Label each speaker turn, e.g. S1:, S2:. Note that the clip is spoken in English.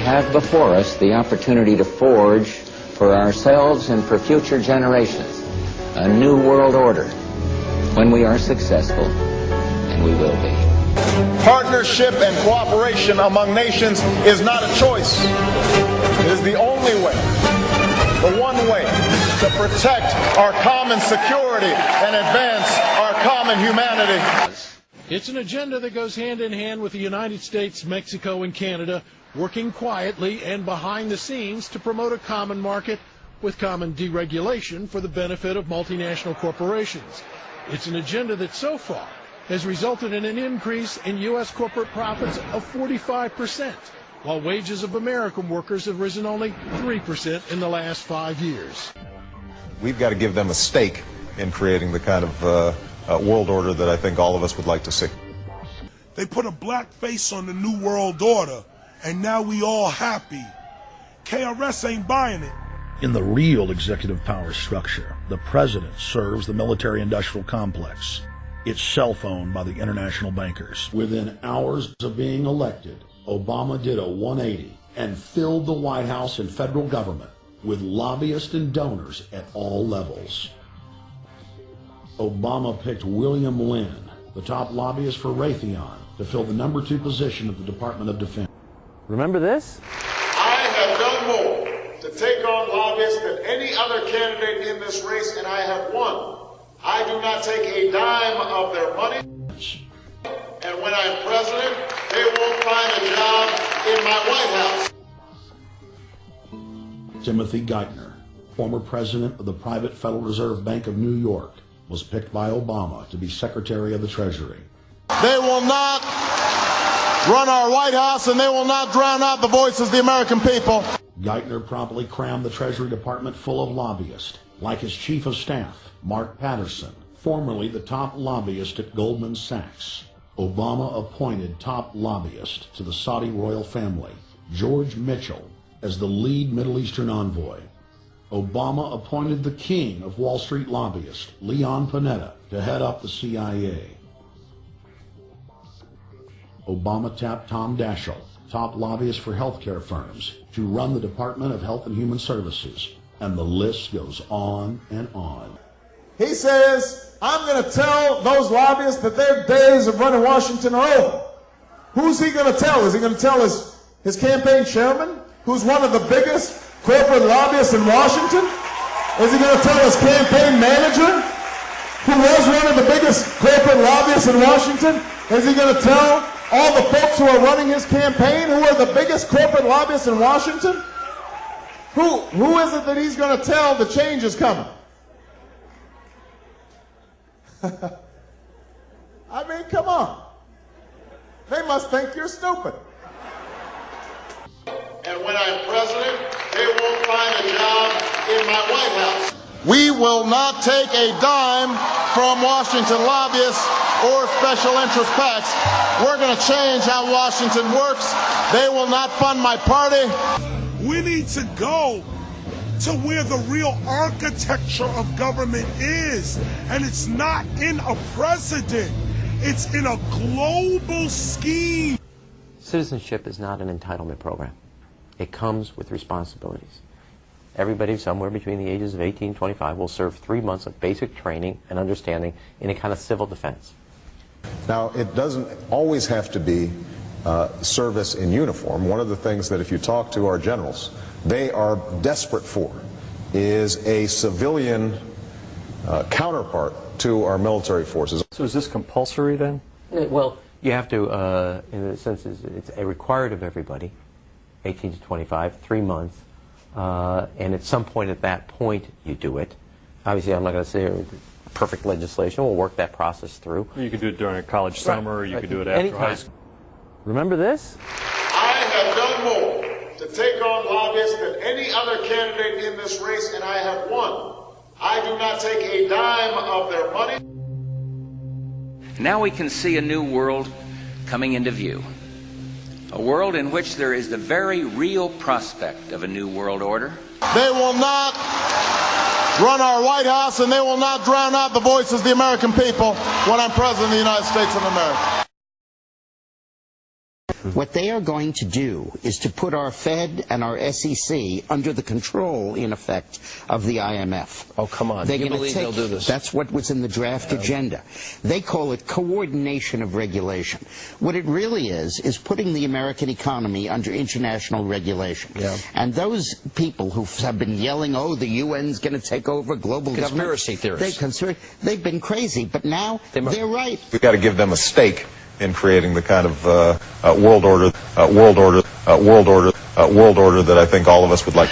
S1: have before us the opportunity to forge for ourselves and for future generations a new world order when we are successful, and we will be.
S2: Partnership and cooperation among nations is not a choice. It is the only way, the one way to protect our common security and advance our common humanity.
S3: It's an agenda that goes hand in hand with the United States, Mexico, and Canada, working quietly and behind the scenes to promote a common market with common deregulation for the benefit of multinational corporations. It's an agenda that so far has resulted in an increase in U.S. corporate profits of 45%, while wages of American workers have risen only 3% in the last 5 years.
S4: We've got to give them a stake in creating the kind of world order that I think all of us would like to see.
S5: They put a black face on the new world order, and now we all happy. KRS ain't buying it.
S6: In the real executive power structure, the president serves the military-industrial complex. It's cell-phoned by the international bankers. Within hours of being elected, Obama did a 180 and filled the White House and federal government with lobbyists and donors at all levels. Obama picked William Lynn, the top lobbyist for Raytheon, to fill the number 2 position at the Department of Defense.
S7: Remember this?
S2: I have done more to take on lobbyists than any other candidate in this race, and I have won. I do not take a dime of their money, and when I'm president, they won't find a job in my White House.
S6: Timothy Geithner, former president of the private Federal Reserve Bank of New York, was picked by Obama to be Secretary of the Treasury.
S2: They will not run our White House, and they will not drown out the voices of the American people.
S6: Geithner promptly crammed the Treasury Department full of lobbyists, like his chief of staff, Mark Patterson, formerly the top lobbyist at Goldman Sachs. Obama appointed top lobbyist to the Saudi royal family, George Mitchell, as the lead Middle Eastern envoy. Obama appointed the king of Wall Street lobbyists, Leon Panetta, to head up the CIA. Obama tapped Tom Daschle, top lobbyist for healthcare firms, to run the Department of Health and Human Services. And the list goes on and on.
S2: He says, I'm going to tell those lobbyists that their days of running Washington are over. Who's he going to tell? Is he going to tell his campaign chairman, who's one of the biggest corporate lobbyists in Washington? Is he going to tell his campaign manager, who was one of the biggest corporate lobbyists in Washington? Is he going to tell all the folks who are running his campaign, who are the biggest corporate lobbyists in Washington? Who is it that he's going to tell the change is coming? I mean, come on. They must think you're stupid. And when I'm president, they won't find a job in my White House. We will not take a dime from Washington lobbyists or special interest PACs. We're going to change how Washington works. They will not fund my party.
S5: We need to go to where the real architecture of government is. And it's not in a president. It's in a global scheme.
S7: Citizenship is not an entitlement program. It comes with responsibilities. Everybody somewhere between the ages of 18 and 25 will serve 3 months of basic training and understanding in a kind of civil defense.
S4: Now, it doesn't always have to be service in uniform. One of the things that if you talk to our generals, they are desperate for is a civilian counterpart to our military forces.
S8: So is this compulsory then?
S7: Well, you have to, in a sense, it's required of everybody, 18 to 25, 3 months. And at some point at that point, you do it. Obviously, I'm not going to say perfect legislation. We'll work that process through.
S8: You could do it during a college summer, or you could do it after high school.
S7: Remember this?
S2: I have done more to take on lobbyists than any other candidate in this race, and I have won. I do not take a dime of their money.
S1: Now we can see a new world coming into view. A world in which there is the very real prospect of a new world order.
S2: They will not run our White House, and they will not drown out the voices of the American people when I'm president of the United States of America.
S9: What they are going to do is to put our Fed and our SEC under the control, in effect, of the IMF.
S10: Oh, come on.
S9: They're
S10: You
S9: gonna
S10: believe
S9: take,
S10: they'll do this?
S9: That's what was in the draft agenda. They call it coordination of regulation. What it really is putting the American economy under international regulation.
S10: Yeah.
S9: And those people who have been yelling, oh, the UN's going to take over global
S10: Conspiracy
S9: government.
S10: theorists.
S9: They've been crazy, but now they're right.
S4: We've got to give them a stake in creating the kind of world order that I think all of us would like.